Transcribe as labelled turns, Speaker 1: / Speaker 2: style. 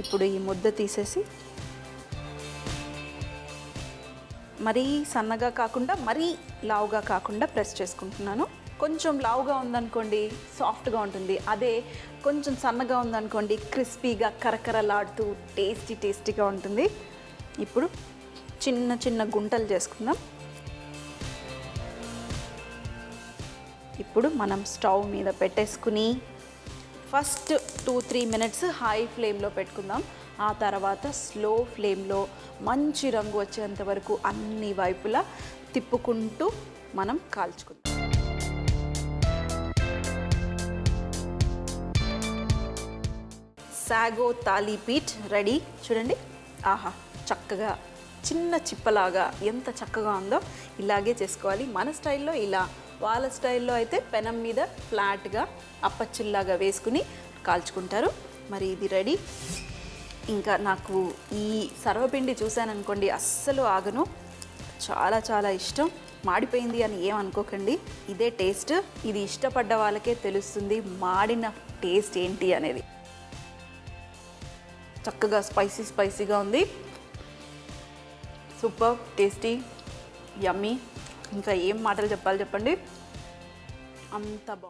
Speaker 1: ఇప్పుడు ఈ ముద్ద తీసేసి మరీ సన్నగా కాకుండా మరీ లావుగా కాకుండా ప్రెస్ చేసుకుంటున్నాను. కొంచెం లావుగా ఉందనుకోండి సాఫ్ట్గా ఉంటుంది, అదే కొంచెం సన్నగా ఉందనుకోండి క్రిస్పీగా కరకరలాడుతూ టేస్టీగా ఉంటుంది. ఇప్పుడు చిన్న చిన్న గుంటలు చేసుకుందాం. ఇప్పుడు మనం స్టవ్ మీద పెట్టేసుకుని ఫస్ట్ 2-3 మినిట్స్ హై ఫ్లేమ్లో పెట్టుకుందాం. ఆ తర్వాత స్లో ఫ్లేమ్లో మంచి రంగు వచ్చేంత వరకు అన్ని వైపులా తిప్పుకుంటూ మనం కాల్చుకుందాం. Sago తాలీపీట్ ready. చూడండి, ఆహా చక్కగా చిన్న చిప్పలాగా ఎంత చక్కగా ఉందో. ఇలాగే చేసుకోవాలి మన స్టైల్లో. ఇలా వాళ్ళ స్టైల్లో అయితే పెనం మీద ఫ్లాట్గా అప్పచ్చిల్లాగా వేసుకుని కాల్చుకుంటారు. మరి ఇది రెడీ. ఇంకా నాకు ఈ సర్వపిండి చూశాననుకోండి అస్సలు ఆగను, చాలా చాలా ఇష్టం. మాడిపోయింది అని ఏమనుకోకండి, ఇదే టేస్ట్. ఇది ఇష్టపడ్డ వాళ్ళకే తెలుస్తుంది మాడిన టేస్ట్ ఏంటి అనేది. చక్కగా స్పైసీగా ఉంది. సూపర్ టేస్టీ, యమ్మీ. ఇంకా ఏం మాటలు చెప్పాలి చెప్పండి, అంత బాగుంది.